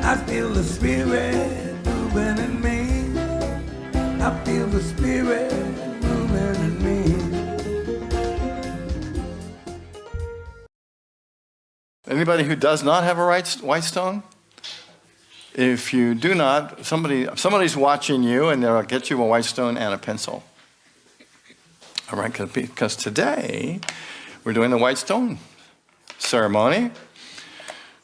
I feel the Spirit moving in me. I feel the Spirit moving in me. Anybody who does not have a white stone? If you do not, somebody's watching you, and they'll get you a white stone and a pencil. All right, because today we're doing the white stone ceremony,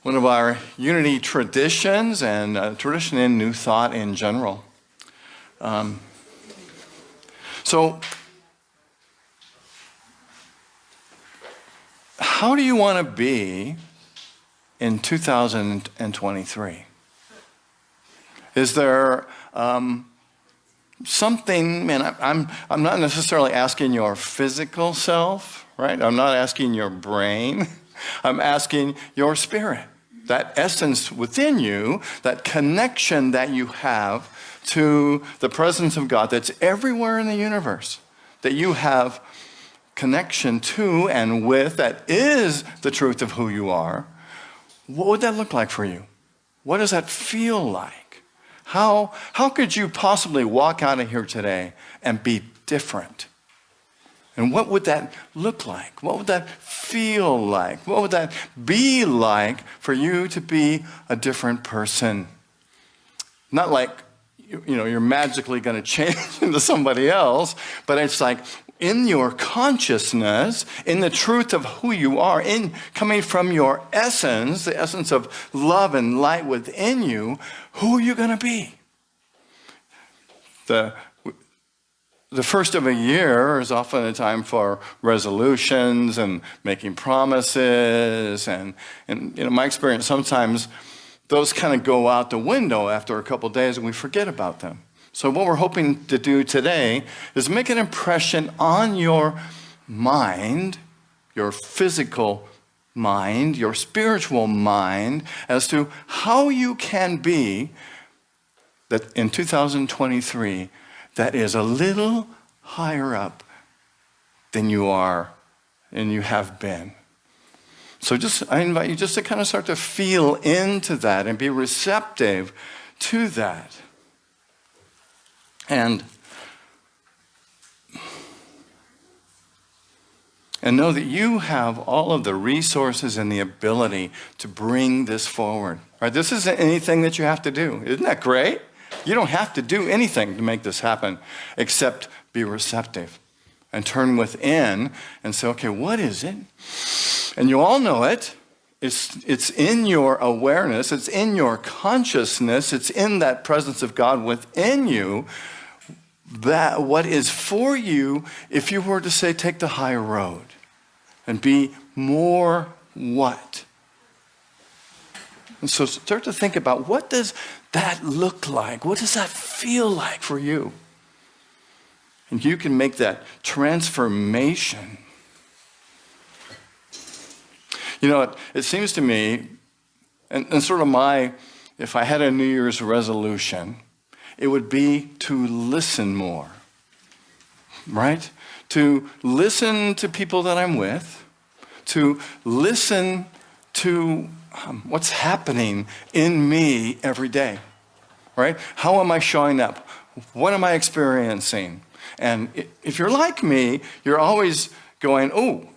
one of our unity traditions and a tradition in New Thought in general. So, how do you want to be in 2023? Is there something, and I'm not necessarily asking your physical self, right? I'm not asking your brain. I'm asking your spirit, that essence within you, that connection that you have to the presence of God that's everywhere in the universe, that you have connection to and with, that is the truth of who you are. What would that look like for you? What does that feel like? How could you possibly walk out of here today and be different? And what would that look like? What would that feel like? What would that be like for you to be a different person? Not like, you're magically going to change into somebody else, but it's like in your consciousness, in the truth of who you are, in coming from your essence, the essence of love and light within you, who are you going to be? The first of a year is often a time for resolutions and making promises. And my experience, sometimes those kind of go out the window after a couple of days and we forget about them. So what we're hoping to do today is make an impression on your mind, your physical mind, your spiritual mind, as to how you can be that in 2023 that is a little higher up than you are and you have been. So I invite you just to kind of start to feel into that and be receptive to that. And know that you have all of the resources and the ability to bring this forward. Right? This isn't anything that you have to do. Isn't that great? You don't have to do anything to make this happen except be receptive and turn within and say, okay, what is it? And you all know it. It's in your awareness. It's in your consciousness. It's in that presence of God within you. That what is for you, if you were to say, take the high road and be more what? And so start to think about, what does that look like? What does that feel like for you? And you can make that transformation. It seems to me, and sort of if I had a New Year's resolution, it would be to listen more, right? To listen to people that I'm with, to listen to what's happening in me every day, right? How am I showing up? What am I experiencing? And if you're like me, you're always going, oh,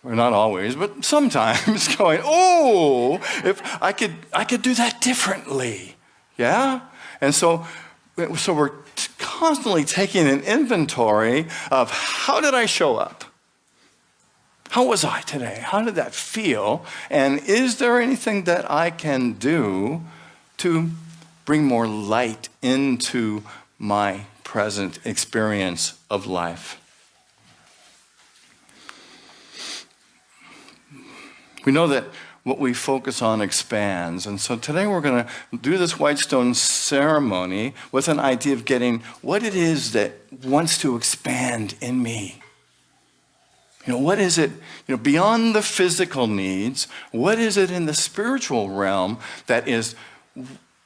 or not always, but sometimes going, oh, if I could do that differently, yeah? And so we're constantly taking an inventory of, how did I show up? How was I today? How did that feel? And is there anything that I can do to bring more light into my present experience of life? We know that what we focus on expands. And so today we're going to do this white stone ceremony with an idea of getting what it is that wants to expand in me. What is it, beyond the physical needs, what is it in the spiritual realm that is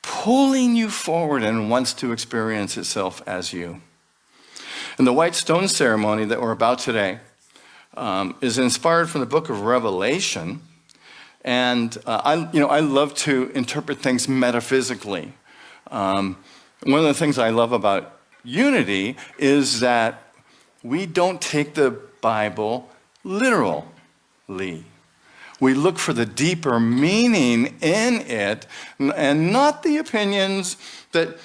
pulling you forward and wants to experience itself as you? And the white stone ceremony that we're about today is inspired from the book of Revelation. And I love to interpret things metaphysically. One of the things I love about unity is that we don't take the Bible literally. We look for the deeper meaning in it and not the opinions that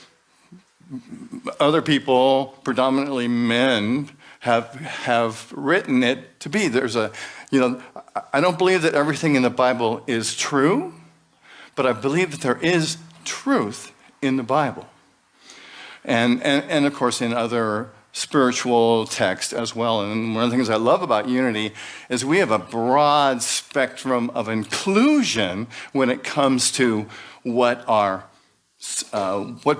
other people, predominantly men, have written it to be. I don't believe that everything in the Bible is true, but I believe that there is truth in the Bible. And of course in other spiritual texts as well. And one of the things I love about unity is we have a broad spectrum of inclusion when it comes to what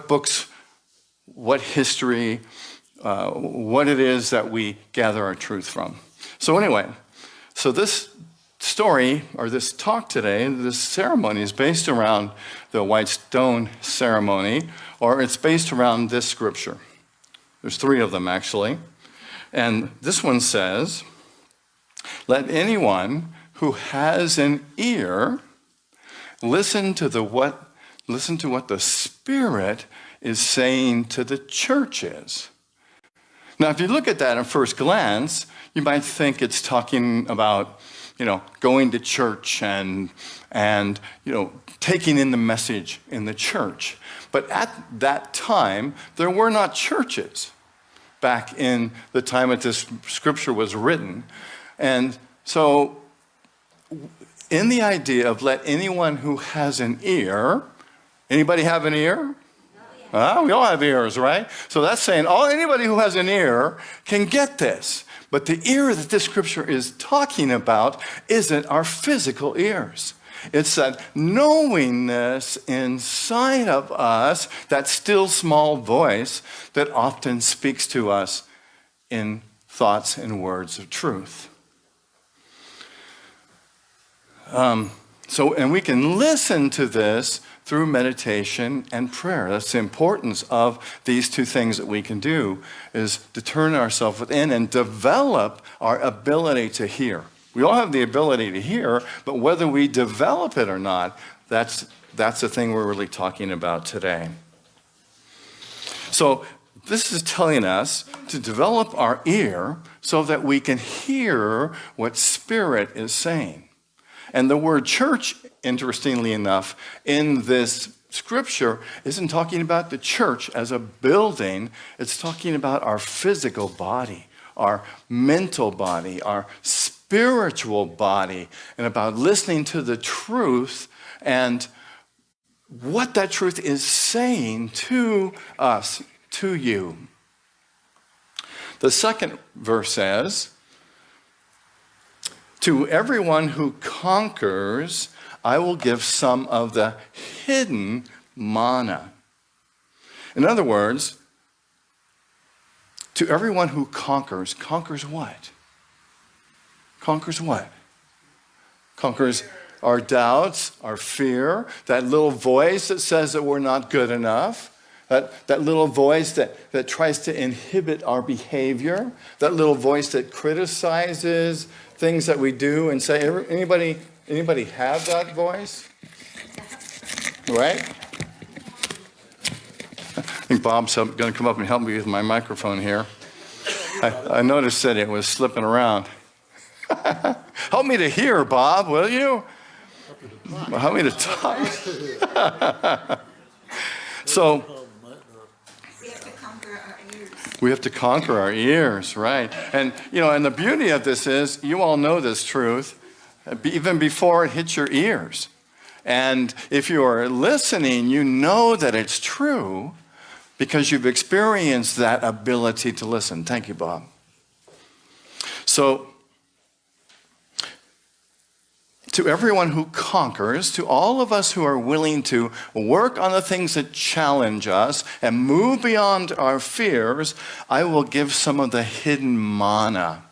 books, what history, what it is that we gather our truth from. So anyway, this story, or this talk today, this ceremony is based around the white stone ceremony, or it's based around this scripture. There's 3 of them, actually. And this one says, "Let anyone who has an ear listen to what the Spirit is saying to the churches." Now, if you look at that at first glance, you might think it's talking about, going to church and taking in the message in the church. But at that time, there were not churches back in the time that this scripture was written. And so in the idea of let anyone who has an ear, anybody have an ear? We all have ears, right? So that's saying anybody who has an ear can get this. But the ear that this scripture is talking about isn't our physical ears. It's that knowingness inside of us, that still small voice that often speaks to us in thoughts and words of truth. And we can listen to this through meditation and prayer. That's the importance of these 2 things that we can do, is to turn ourselves within and develop our ability to hear. We all have the ability to hear, but whether we develop it or not, that's the thing we're really talking about today. So this is telling us to develop our ear so that we can hear what Spirit is saying. And the word church, interestingly enough, in this scripture isn't talking about the church as a building. It's talking about our physical body, our mental body, our spiritual body, and about listening to the truth and what that truth is saying to us, to you. The second verse says, "To everyone who conquers, I will give some of the hidden manna." In other words, to everyone who conquers what? Conquers what? Conquers our doubts, our fear, that little voice that says that we're not good enough, that little voice that tries to inhibit our behavior, that little voice that criticizes things that we do and say. Anybody have that voice? Right? I think Bob's going to come up and help me with my microphone here. I noticed that it was slipping around. Help me to hear, Bob, will you? Help me to talk. So, we have to conquer our ears. We have to conquer our ears, right? And, and the beauty of this is, you all know this truth, even before it hits your ears. And if you are listening, you know that it's true because you've experienced that ability to listen. Thank you, Bob. So, to everyone who conquers, to all of us who are willing to work on the things that challenge us and move beyond our fears, I will give some of the hidden manna.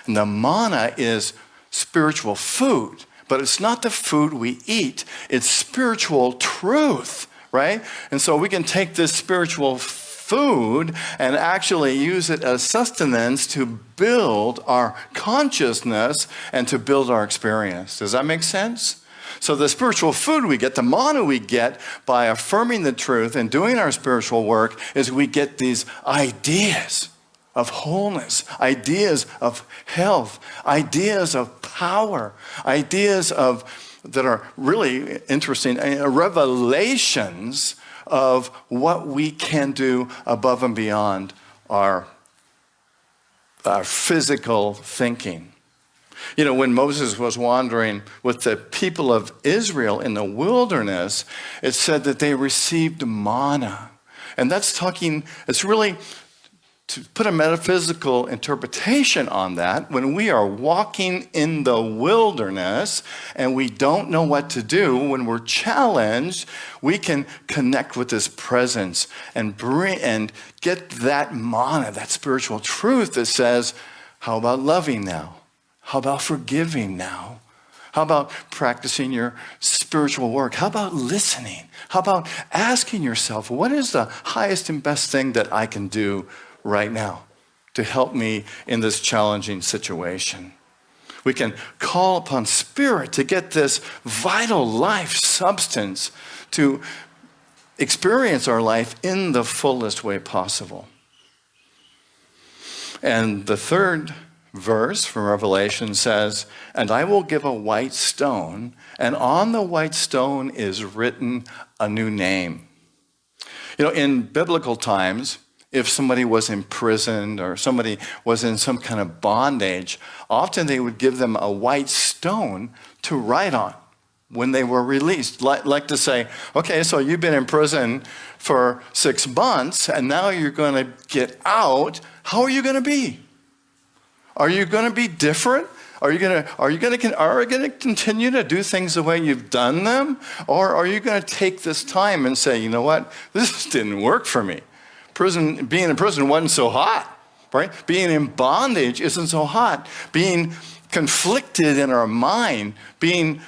And the manna is spiritual food, but it's not the food we eat. It's spiritual truth, right? And so we can take this spiritual food and actually use it as sustenance to build our consciousness and to build our experience. Does that make sense? So the spiritual food we get, the manna we get by affirming the truth and doing our spiritual work, is we get these ideas of wholeness, ideas of health, ideas of power, ideas that are really interesting, revelations of what we can do above and beyond our physical thinking. You know, when Moses was wandering with the people of Israel in the wilderness, it said that they received manna. And it's really, to put a metaphysical interpretation on that, when we are walking in the wilderness and we don't know what to do, when we're challenged, we can connect with this presence and get that manna, that spiritual truth that says, how about loving now? How about forgiving now? How about practicing your spiritual work? How about listening? How about asking yourself, what is the highest and best thing that I can do right now to help me in this challenging situation? We can call upon Spirit to get this vital life substance to experience our life in the fullest way possible. And the third verse from Revelation says, "And I will give a white stone, and on the white stone is written a new name." You know, in biblical times, if somebody was imprisoned or somebody was in some kind of bondage, often they would give them a white stone to write on when they were released. Like to say, okay, so you've been in prison for 6 months and now you're going to get out. How are you going to be? Are you going to be different? Are you going to continue to do things the way you've done them? Or are you going to take this time and say, you know what, this didn't work for me. Being in prison wasn't so hot, right? Being in bondage isn't so hot. Being conflicted in our mind, being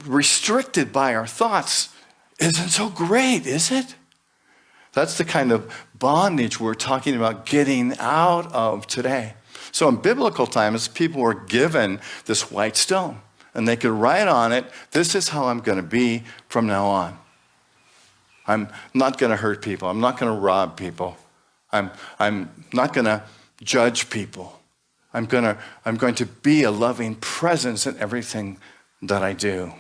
restricted by our thoughts isn't so great, is it? That's the kind of bondage we're talking about getting out of today. So in biblical times, people were given this white stone, and they could write on it, this is how I'm going to be from now on. I'm not going to hurt people. I'm not going to rob people. I'm not going to judge people. I'm going to be a loving presence in everything that I do.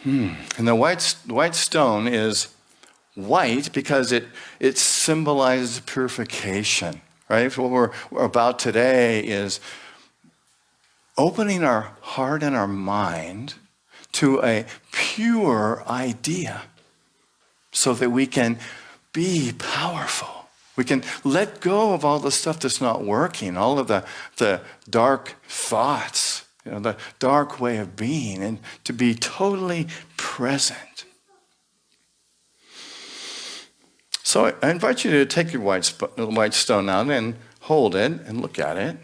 And the white stone is white because it symbolizes purification, right? So what we're about today is opening our heart and our mind to a pure idea so that we can be powerful. We can let go of all the stuff that's not working, all of the dark thoughts, the dark way of being, and to be totally present. So I invite you to take your white stone out and hold it and look at it.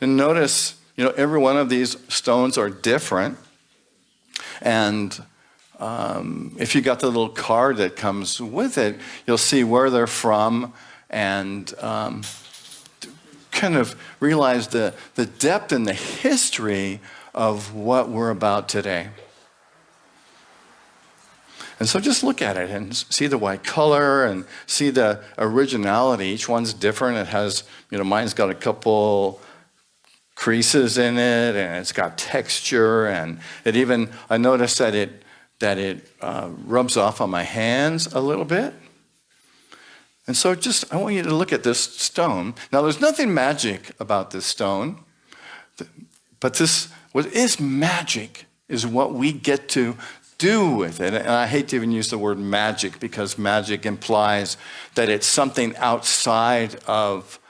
And notice, every one of these stones are different. And if you got the little card that comes with it, you'll see where they're from and kind of realize the depth and the history of what we're about today. And so just look at it and see the white color and see the originality. Each one's different. It has, mine's got a couple creases in it, and it's got texture, and I noticed that it rubs off on my hands a little bit. And so I want you to look at this stone. Now, there's nothing magic about this stone, but what is magic is what we get to do with it. And I hate to even use the word magic because magic implies that it's something outside of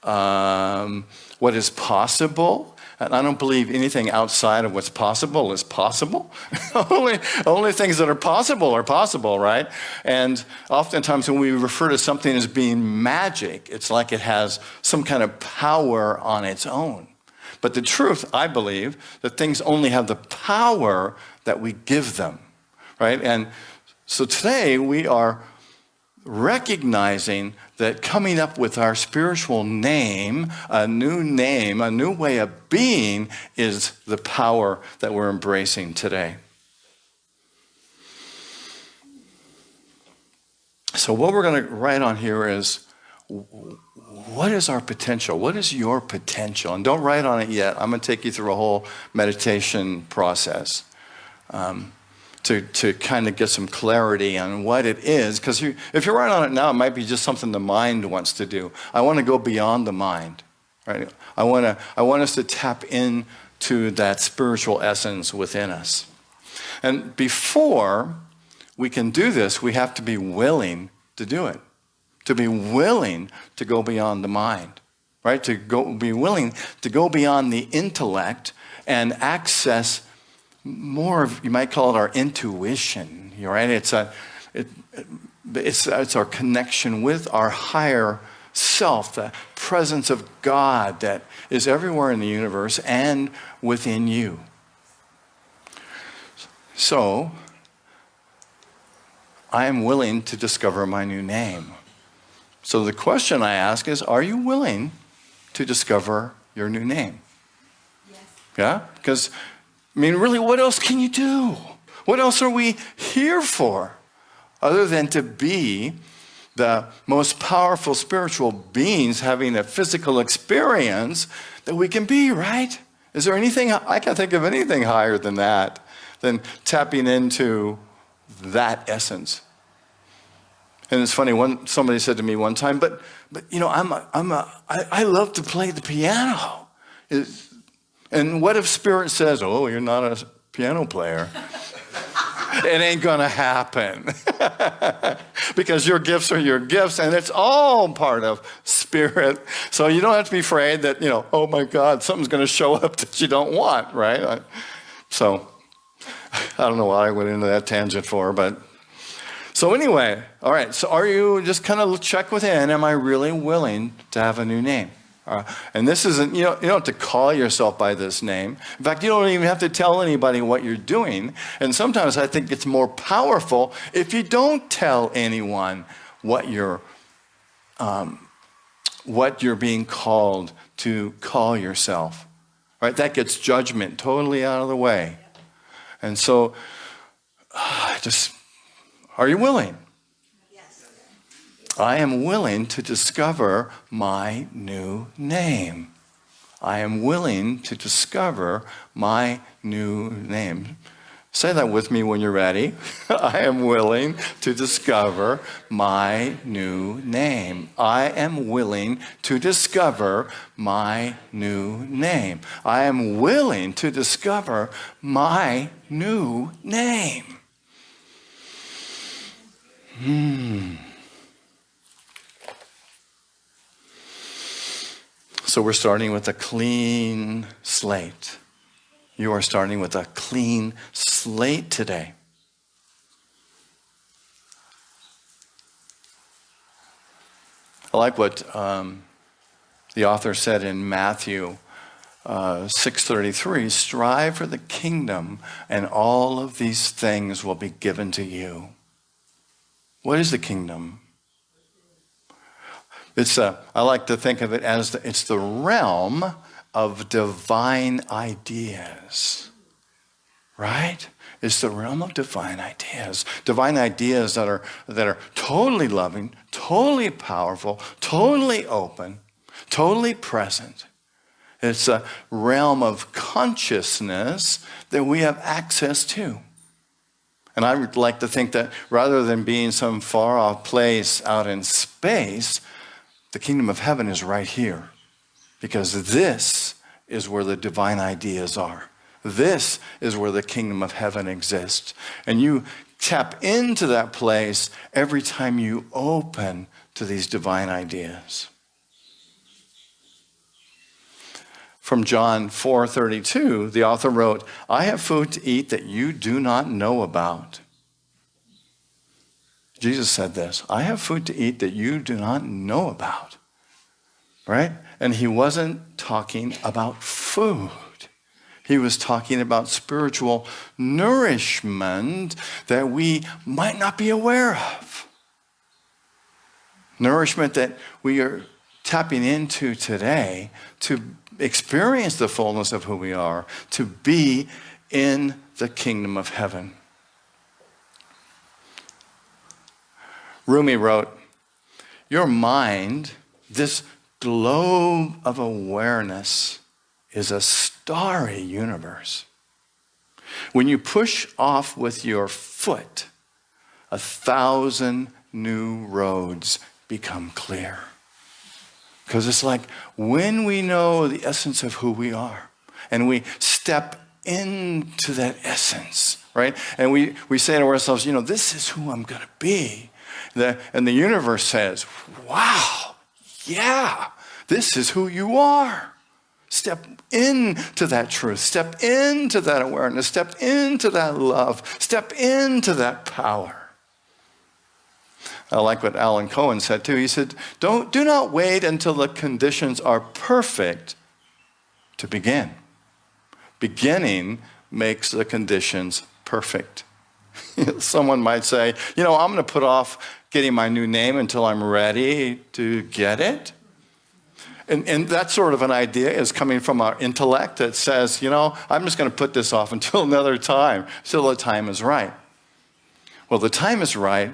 what is possible. And I don't believe anything outside of what's possible is possible. only things that are possible, right? And oftentimes when we refer to something as being magic, it's like it has some kind of power on its own. But the truth, I believe, that things only have the power that we give them, right? And So today we are recognizing that coming up with our spiritual name, a new way of being, is the power that we're embracing today. So what we're going to write on here is, what is our potential? What is your potential? And don't write on it yet. I'm going to take you through a whole meditation process to kind of get some clarity on what it is. Because if you write on it now, it might be just something the mind wants to do. I want to go beyond the mind. Right? I want us to tap into that spiritual essence within us. And before we can do this, we have to be willing to do it. To be willing to go beyond the mind, right? Be willing to go beyond the intellect and access more of, you might call it our intuition, right? It's our connection with our higher self, the presence of God that is everywhere in the universe and within you. So, I am willing to discover my new name. So the question I ask is, are you willing to discover your new name? Yes. Yeah? Because, I mean, really, what else can you do? What else are we here for? Other than to be the most powerful spiritual beings having a physical experience that we can be, right? Is there anything, I can't think of anything higher than that, than tapping into that essence. And it's funny, somebody said to me one time, but you know, I love to play the piano. And what if Spirit says, oh, you're not a piano player? It ain't gonna happen. Because your gifts are your gifts, and it's all part of Spirit. So you don't have to be afraid that, you know, oh my God, something's gonna show up that you don't want, right? So I don't know why I went into that tangent for, but so anyway, all right, so are you, just kind of check within, am I really willing to have a new name? And this isn't, you don't have to call yourself by this name. In fact, you don't even have to tell anybody what you're doing. And sometimes I think it's more powerful if you don't tell anyone what you're being called to call yourself. Right? That gets judgment totally out of the way. And so, are you willing? Yes. I am willing to discover my new name. I am willing to discover my new name. Say that with me when you're ready. I am willing to discover my new name. I am willing to discover my new name. I am willing to discover my new name. So we're starting with a clean slate. You are starting with a clean slate today. I like what the author said in Matthew 6:33, strive for the kingdom and all of these things will be given to you. What is the kingdom? I like to think of it as it's the realm of divine ideas, right? It's the realm of divine ideas that are totally loving, totally powerful, totally open, totally present. It's a realm of consciousness that we have access to. And I would like to think that rather than being some far off place out in space, the kingdom of heaven is right here. Because this is where the divine ideas are. This is where the kingdom of heaven exists. And you tap into that place every time you open to these divine ideas. From John 4:32, the author wrote, I have food to eat that you do not know about. Jesus said this, I have food to eat that you do not know about. Right? And he wasn't talking about food. He was talking about spiritual nourishment that we might not be aware of. Nourishment that we are tapping into today to experience the fullness of who we are, to be in the kingdom of heaven. Rumi wrote, "Your mind, this globe of awareness, is a starry universe. When you push off with your foot, 1,000 new roads become clear." Because it's like when we know the essence of who we are and we step into that essence, right? And we say to ourselves, this is who I'm going to be. And the universe says, wow, yeah, this is who you are. Step into that truth. Step into that awareness. Step into that love. Step into that power. I like what Alan Cohen said too. He said, do not wait until the conditions are perfect to begin. Beginning makes the conditions perfect. Someone might say, I'm going to put off getting my new name until I'm ready to get it. And that sort of an idea is coming from our intellect that says, I'm just going to put this off until another time, till the time is right. Well, the time is right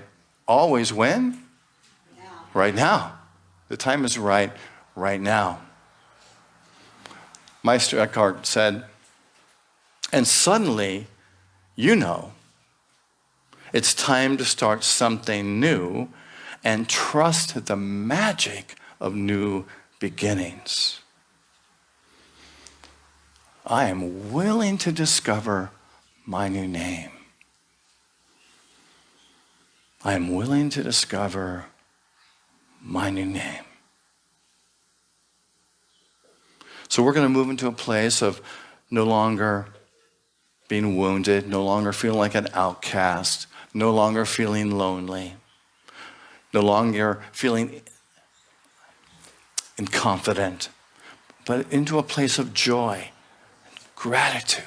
always when? Now. Right now. The time is right now. Meister Eckhart said, and suddenly, it's time to start something new and trust the magic of new beginnings. I am willing to discover my new name. I am willing to discover my new name. So we're going to move into a place of no longer being wounded, no longer feeling like an outcast, no longer feeling lonely, no longer feeling inconfident, but into a place of joy, gratitude,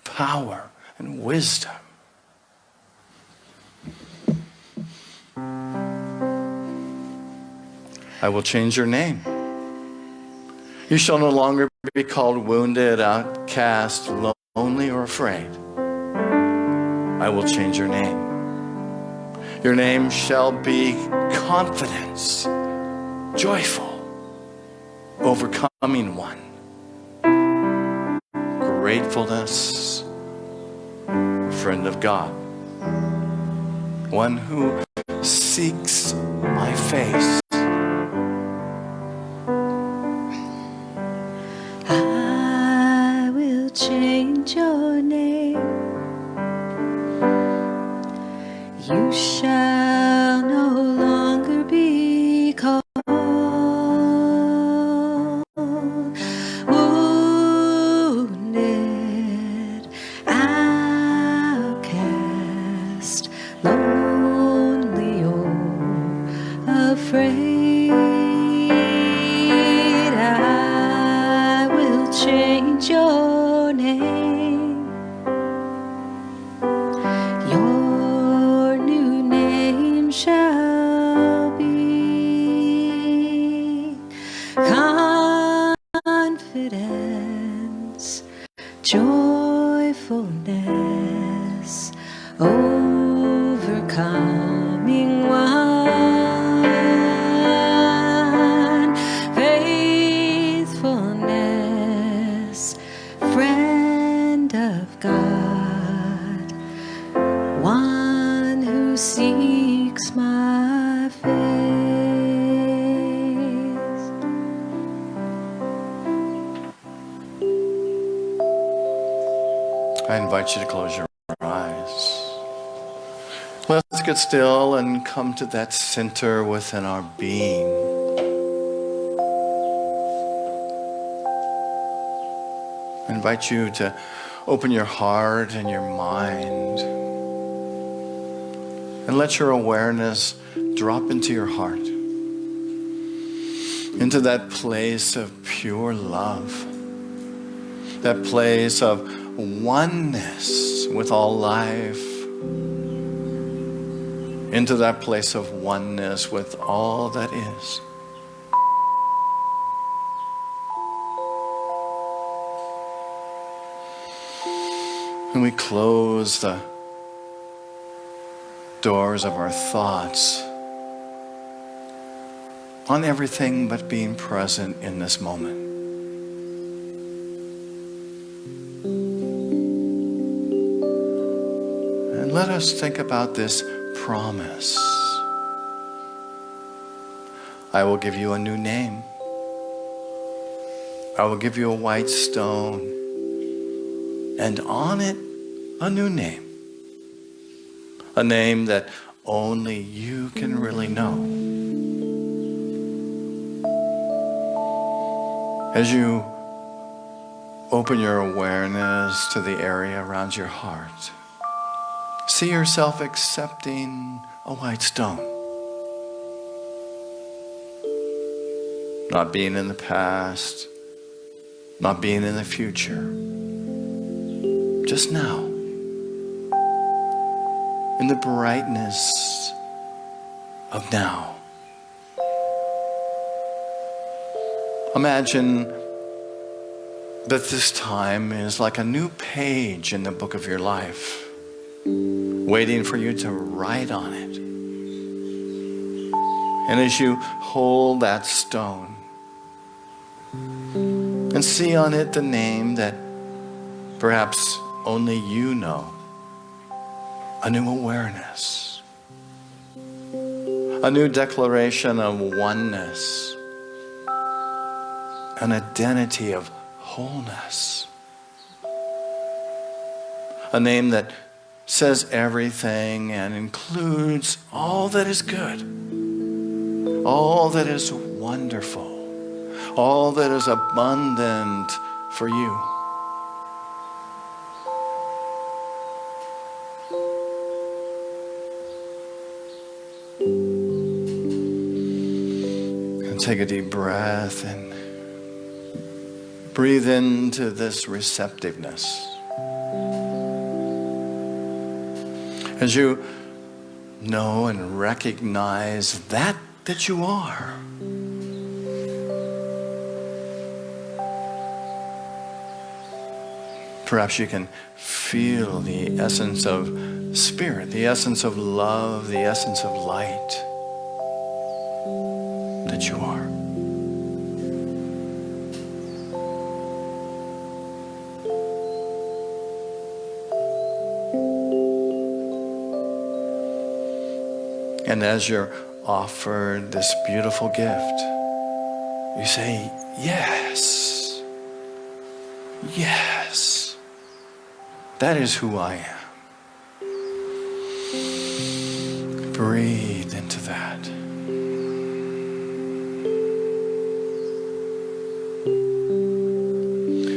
power, and wisdom. I will change your name. You shall no longer be called wounded, outcast, lonely, or afraid. I will change your name. Your name shall be confidence, joyful, overcoming one, gratefulness, friend of God, one who seeks my face. I will change your name. You shall no longer be called wounded, outcast, lonely, or afraid. I will change your name. Your new name shall be confidence, joyfulness, overcoming one, faithfulness, friend of God, one who seeks my face. I invite you to close your eyes. Let's get still and come to that center within our being. I invite you to open your heart and your mind and let your awareness drop into your heart, into that place of pure love, that place of oneness with all life, into that place of oneness with all that is. And we close the doors of our thoughts on everything but being present in this moment. And let us think about this promise. I will give you a new name. I will give you a white stone, and on it a new name. A name that only you can really know. As you open your awareness to the area around your heart, see yourself accepting a white stone. Not being in the past, not being in the future. Just now. In the brightness of now. Imagine that this time is like a new page in the book of your life, waiting for you to write on it. And as you hold that stone and see on it the name that perhaps only you know, a new awareness, a new declaration of oneness, an identity of wholeness, a name that says everything and includes all that is good, all that is wonderful, all that is abundant for you. And take a deep breath and breathe into this receptiveness. As you know and recognize that you are. Perhaps you can feel the essence of spirit, the essence of love, the essence of light that you are. And as you're offered this beautiful gift, you say, yes, yes, that is who I am. Breathe into that.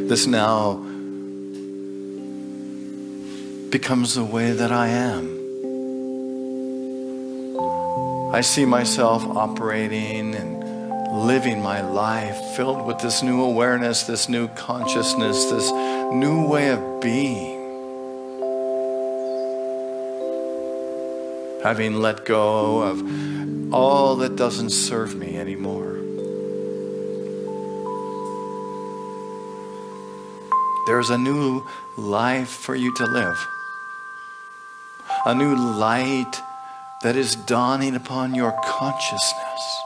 This now becomes the way that I am. I see myself operating and living my life filled with this new awareness, this new consciousness, this new way of being. Having let go of all that doesn't serve me anymore. There's a new life for you to live. A new light that is dawning upon your consciousness.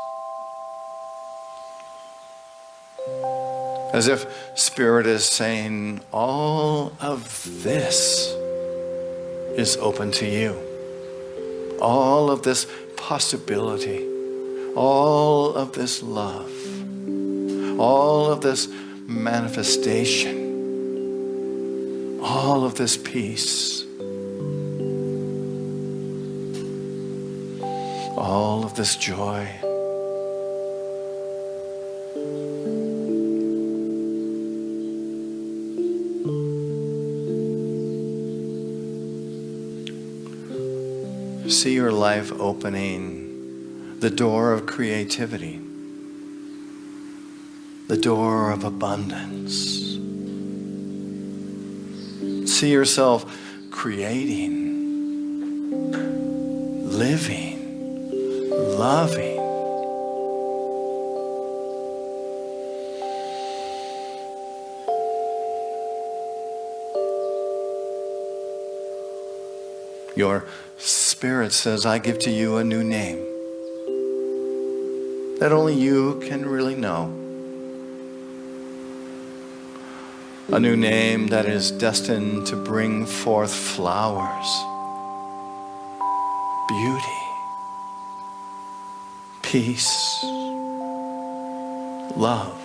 As if Spirit is saying, all of this is open to you. All of this possibility, all of this love, all of this manifestation, all of this peace, all of this joy. See your life opening the door of creativity, the door of abundance, See yourself creating, living, loving. Your spirit says, I give to you a new name that only you can really know. A new name that is destined to bring forth flowers, beauty, peace, love.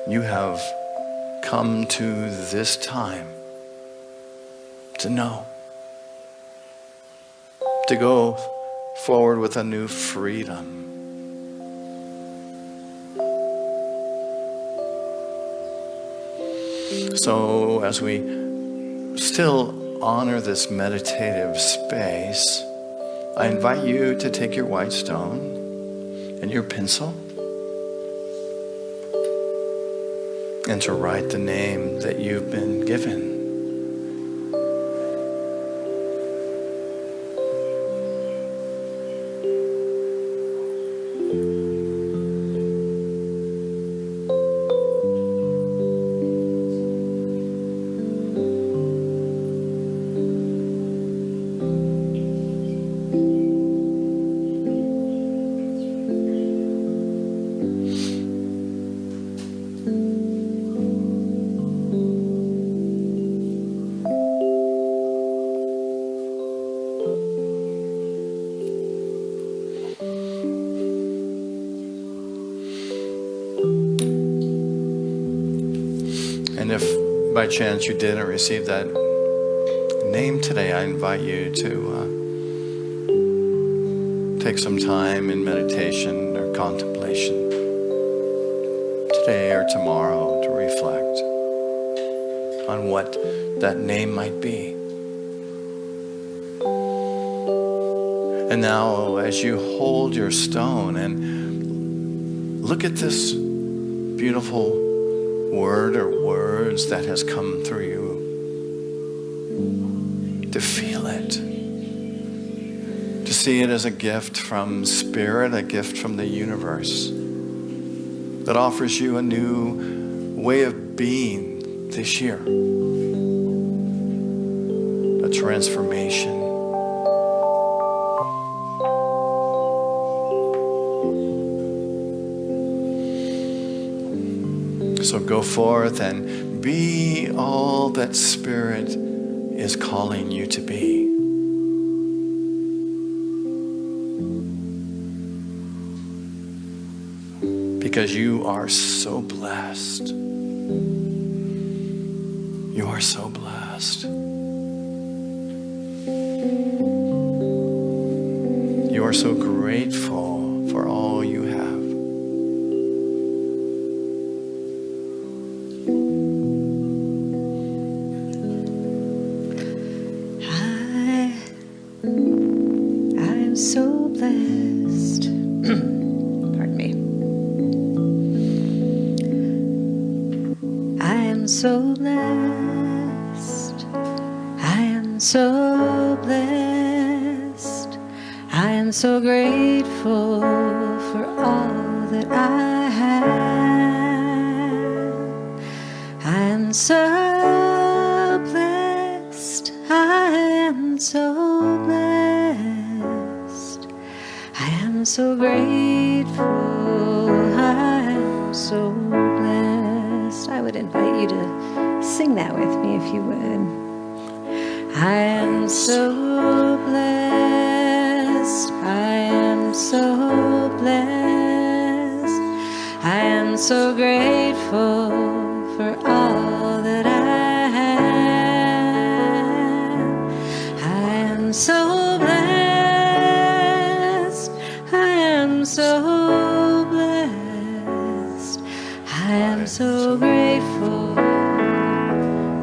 You have come to this time to know, to go forward with a new freedom. So as we still honor this meditative space, I invite you to take your white stone and your pencil and to write the name that you've been given. And if by chance you didn't receive that name today, I invite you to take some time in meditation or contemplation today or tomorrow to reflect on what that name might be. And now as you hold your stone and look at this beautiful word or words that has come through you, to feel it, to see it as a gift from Spirit, a gift from the universe that offers you a new way of being this year, a transformation. So go forth and be all that Spirit is calling you to be. Because you are so blessed. You are so blessed. You are so grateful for all you have. I'm so blessed. Pardon me. I am so blessed. I am so blessed. I am so grateful for all that I have. I am so blessed. I am so blessed. I am so grateful. I am so blessed. I would invite you to sing that with me if you would. I am so blessed. I am so blessed. I am so grateful for all that I have. I am so blessed. I am so blessed. I am so grateful.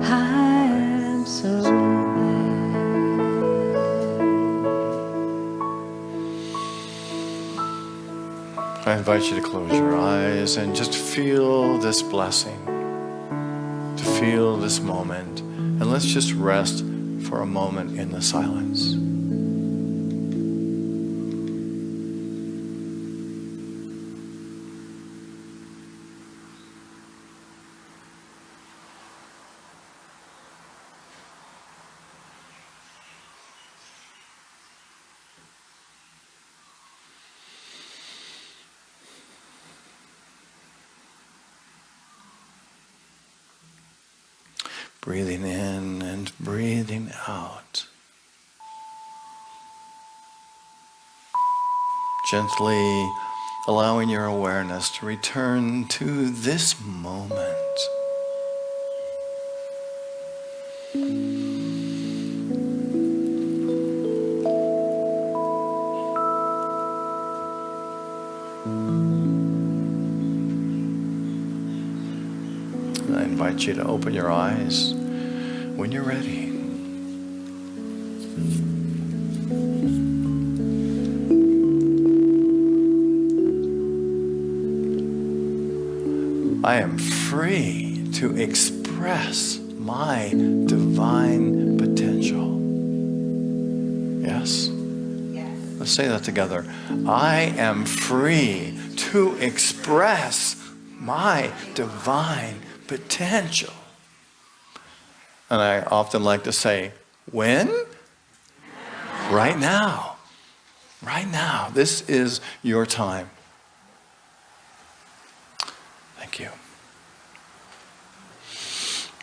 I am so blessed. I invite you to close your eyes and just feel this blessing, to feel this moment. And let's just rest for a moment in the silence. Breathing in and breathing out. Gently allowing your awareness to return to this moment. And I invite you to open your eyes when you're ready. I am free to express my divine potential. Yes? Yes. Let's say that together. I am free to express my divine potential. And I often like to say, when? Right now. Right now. This is your time. Thank you.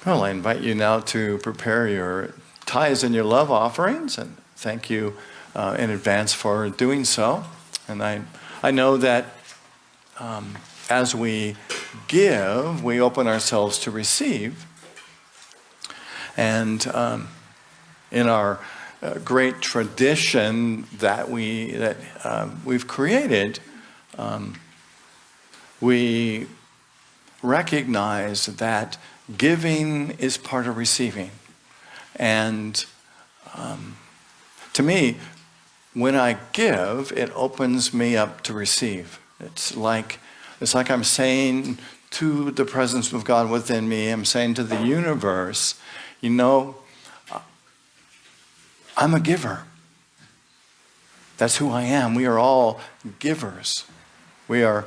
Well, I invite you now to prepare your tithes and your love offerings, and thank you in advance for doing so. And I know that as we give, we open ourselves to receive. And in our great tradition that we've created, we recognize that giving is part of receiving. And to me, when I give, it opens me up to receive. It's like I'm saying to the presence of God within me, I'm saying to the universe, you know, I'm a giver. That's who I am. We are all givers. We are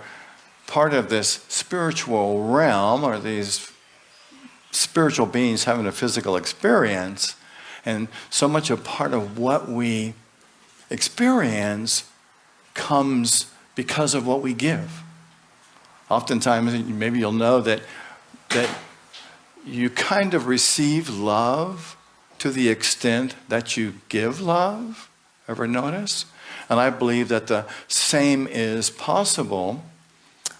part of this spiritual realm, or these spiritual beings having a physical experience, and so much a part of what we experience comes because of what we give. Oftentimes, maybe you'll know that you kind of receive love to the extent that you give love. Ever notice? And I believe that the same is possible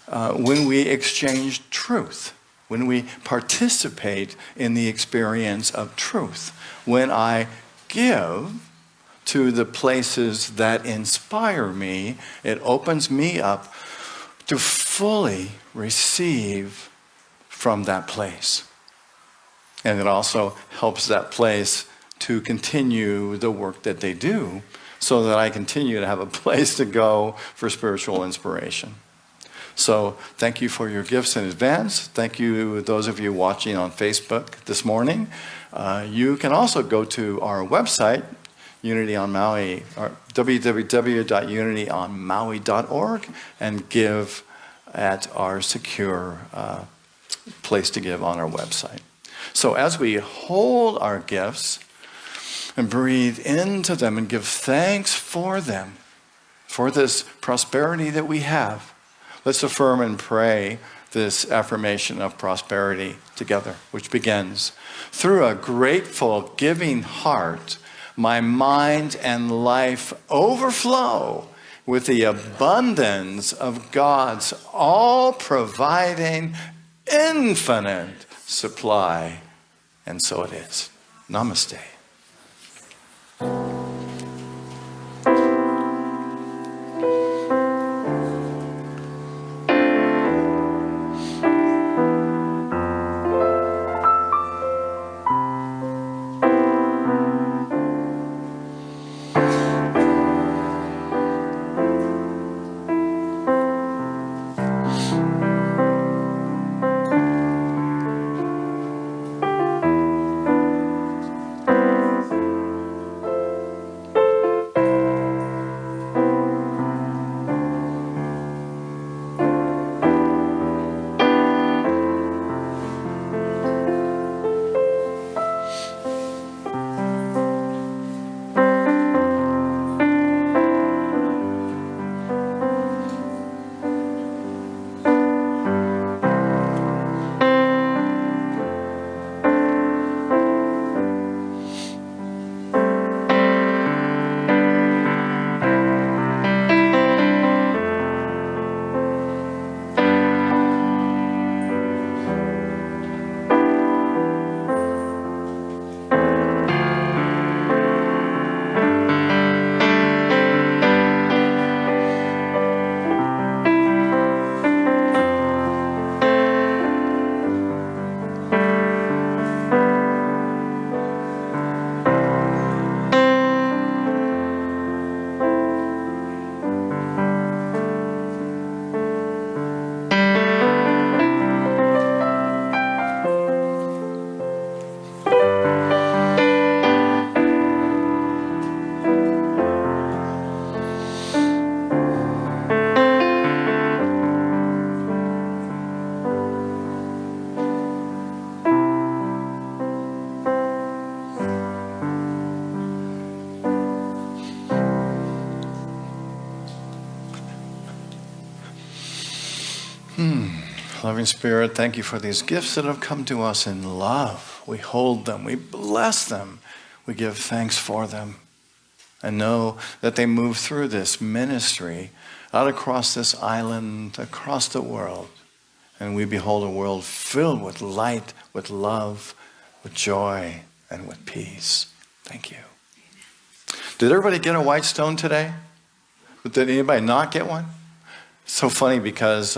when we exchange truth, when we participate in the experience of truth. When I give to the places that inspire me, it opens me up to fully receive from that place. And it also helps that place to continue the work that they do, so that I continue to have a place to go for spiritual inspiration. So thank you for your gifts in advance. Thank you, those of you watching on Facebook this morning. You can also go to our website, Unity on Maui, or www.unityonmaui.org, and give at our secure place to give on our website. So as we hold our gifts and breathe into them and give thanks for them, for this prosperity that we have, let's affirm and pray this affirmation of prosperity together, which begins, through a grateful, giving heart, my mind and life overflow with the abundance of God's all-providing, infinite supply. And so it is. Namaste. Loving Spirit, thank you for these gifts that have come to us in love. We hold them. We bless them. We give thanks for them. And know that they move through this ministry out across this island, across the world. And we behold a world filled with light, with love, with joy, and with peace. Thank you. Did everybody get a white stone today? Did anybody not get one? It's so funny because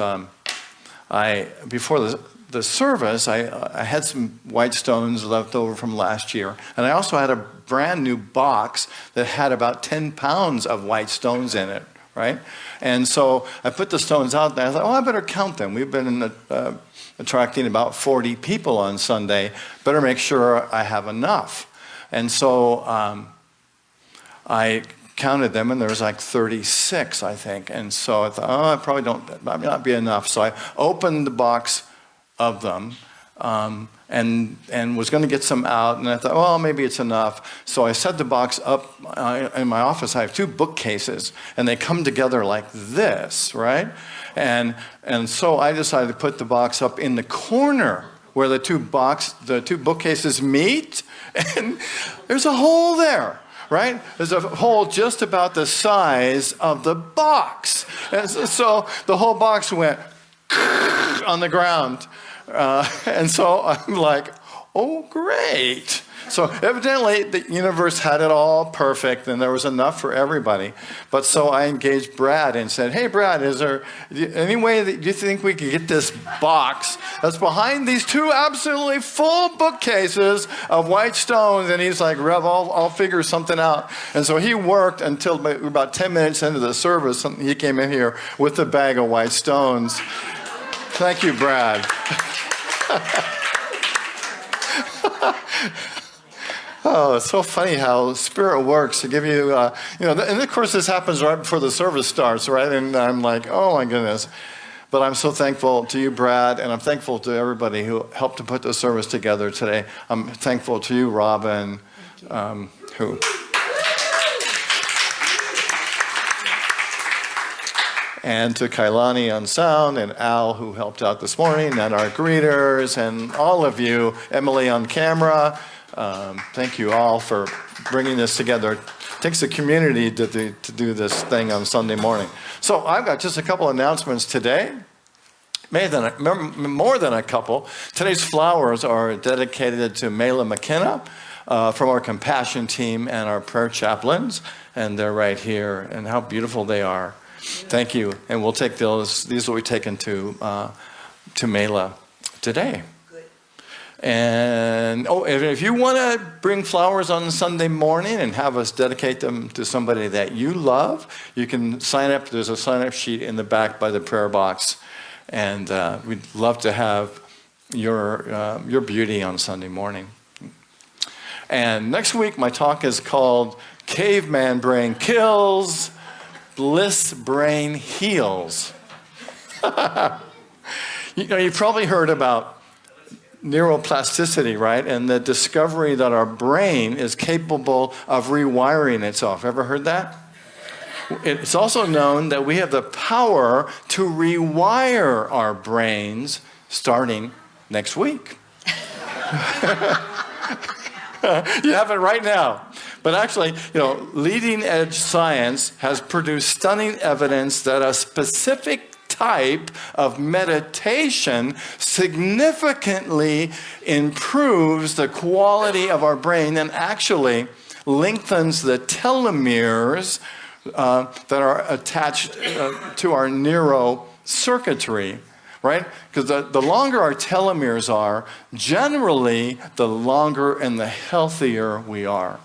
before the service, I had some white stones left over from last year. And I also had a brand new box that had about 10 pounds of white stones in it, right? And so I put the stones out there. I thought, I better count them. We've been attracting about 40 people on Sunday. Better make sure I have enough. And so I counted them, and there was like 36, I think. And so I thought, I probably might not be enough. So I opened the box of them and was going to get some out. And I thought, maybe it's enough. So I set the box up in my office. I have 2 bookcases, and they come together like this, right? And so I decided to put the box up in the corner where the two bookcases meet, and there's a hole there. Right? There's a hole just about the size of the box. And so the whole box went on the ground. And so I'm like, oh, great. So evidently the universe had it all perfect and there was enough for everybody. But so I engaged Brad and said, hey, Brad, is there any way that you think we could get this box that's behind these 2 absolutely full bookcases of white stones? And he's like, Rev, I'll figure something out. And so he worked until about 10 minutes into the service. He came in here with a bag of white stones. Thank you, Brad. Oh, it's so funny how Spirit works to give you, and of course this happens right before the service starts, right? And I'm like, oh my goodness. But I'm so thankful to you, Brad, and I'm thankful to everybody who helped to put the service together today. I'm thankful to you, Robin, and to Kailani on sound, and Al, who helped out this morning, and our greeters, and all of you, Emily on camera. Thank you all for bringing this together. It takes a community to do this thing on Sunday morning. So I've got just a couple announcements today. More than a couple. Today's flowers are dedicated to Mela McKenna from our compassion team and our prayer chaplains. And they're right here. And how beautiful they are. Thank you. And we'll take those. These will be taken to Mela today. And if you want to bring flowers on Sunday morning and have us dedicate them to somebody that you love, you can sign up. There's a sign-up sheet in the back by the prayer box. And we'd love to have your beauty on Sunday morning. And next week, my talk is called Caveman Brain Kills, Bliss Brain Heals. You've probably heard about neuroplasticity, right? And the discovery that our brain is capable of rewiring itself. Ever heard that? It's also known that we have the power to rewire our brains starting next week. You have it right now. But actually, leading edge science has produced stunning evidence that a specific type of meditation significantly improves the quality of our brain and actually lengthens the telomeres that are attached to our neurocircuitry, right? Because the longer our telomeres are, generally the longer and the healthier we are.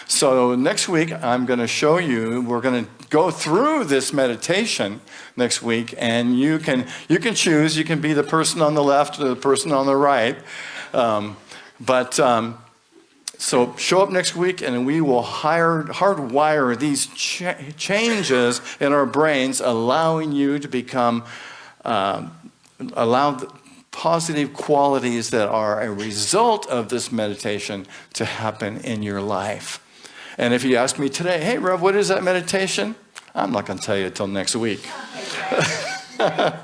So next week, I'm going to show you, we're going to go through this meditation next week, and you can choose. You can be the person on the left or the person on the right. So show up next week, and we will hardwire these changes in our brains, allowing you to become, allow the positive qualities that are a result of this meditation to happen in your life. And if you ask me today, hey, Rev, what is that meditation? I'm not going to tell you until next week. I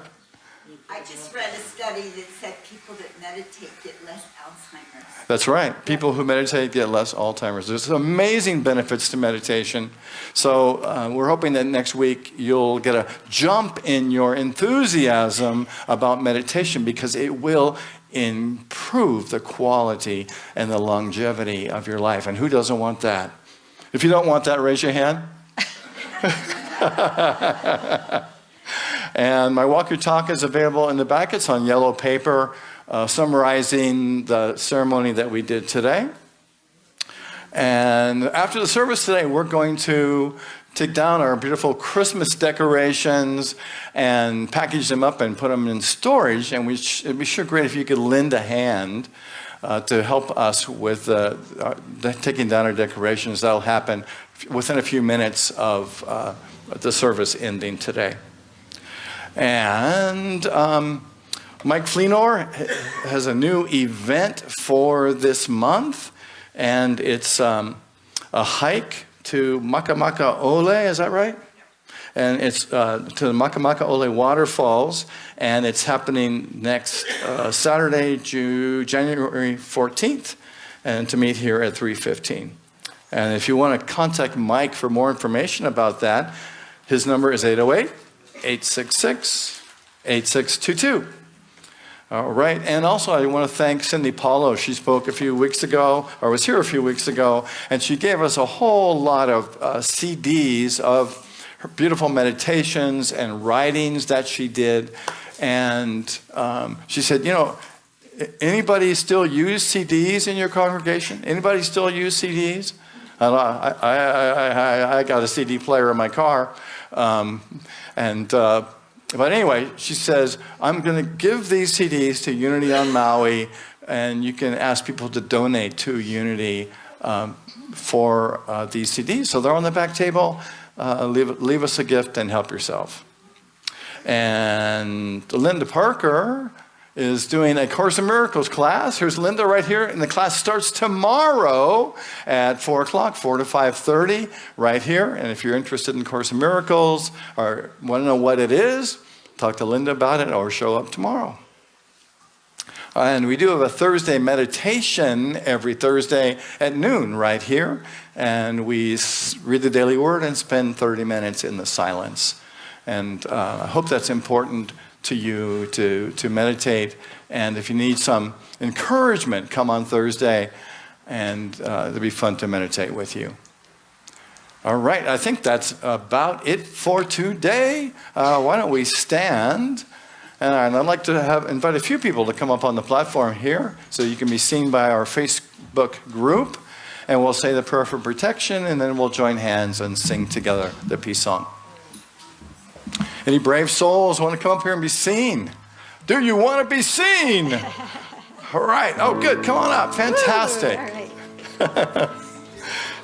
just read a study that said people that meditate get less Alzheimer's. That's right. People who meditate get less Alzheimer's. There's amazing benefits to meditation. So we're hoping that next week you'll get a jump in your enthusiasm about meditation, because it will improve the quality and the longevity of your life. And who doesn't want that? If you don't want that, raise your hand. And my walk your talk is available in the back. It's on yellow paper, summarizing the ceremony that we did today. And after the service today, we're going to take down our beautiful Christmas decorations and package them up and put them in storage. And it'd be sure great if you could lend a hand to help us with taking down our decorations. That'll happen within a few minutes of the service ending today. And Mike Fleenor has a new event for this month, and it's a hike to Makamaka Ole, is that right? And it's to the Makamaka Ole waterfalls, and it's happening next Saturday, January 14th, and to meet here at 3:15. And if you want to contact Mike for more information about that, his number is 808-866-8622. All right, and also I want to thank Cindy Paulo. She spoke a few weeks ago, or was here a few weeks ago, and she gave us a whole lot of CDs of her beautiful meditations and writings that she did. And she said, anybody still use CDs in your congregation? Anybody still use CDs? I got a CD player in my car. But anyway, she says, I'm going to give these CDs to Unity on Maui, and you can ask people to donate to Unity for these CDs. So they're on the back table. Leave us a gift and help yourself. And Linda Parker is doing a Course in Miracles class. Here's Linda right here, and the class starts tomorrow at 4 o'clock, 4 to 5:30, right here. And if you're interested in Course in Miracles or want to know what it is, talk to Linda about it or show up tomorrow. And we do have a Thursday meditation every Thursday at noon right here. And we read the daily word and spend 30 minutes in the silence. And I hope that's important to you to meditate. And if you need some encouragement, come on Thursday, and it'll be fun to meditate with you. All right, I think that's about it for today. Why don't we stand? And I'd like to invite a few people to come up on the platform here so you can be seen by our Facebook group. And we'll say the prayer for protection, and then we'll join hands and sing together the peace song. Any brave souls want to come up here and be seen? Do you want to be seen? All right. Oh, good. Come on up. Fantastic. All right.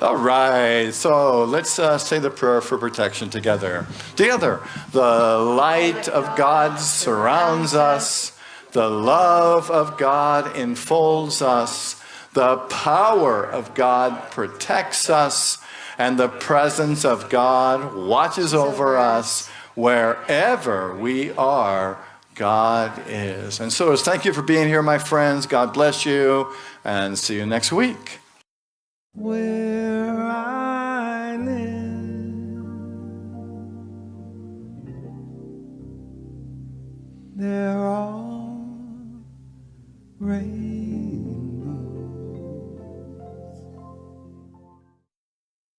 All right. So let's say the prayer for protection together. Together. The light of God surrounds us. The love of God enfolds us. The power of God protects us. And the presence of God watches over us. Wherever we are, God is. And so thank you for being here, my friends. God bless you, and see you next week. Where I live, they're all raised.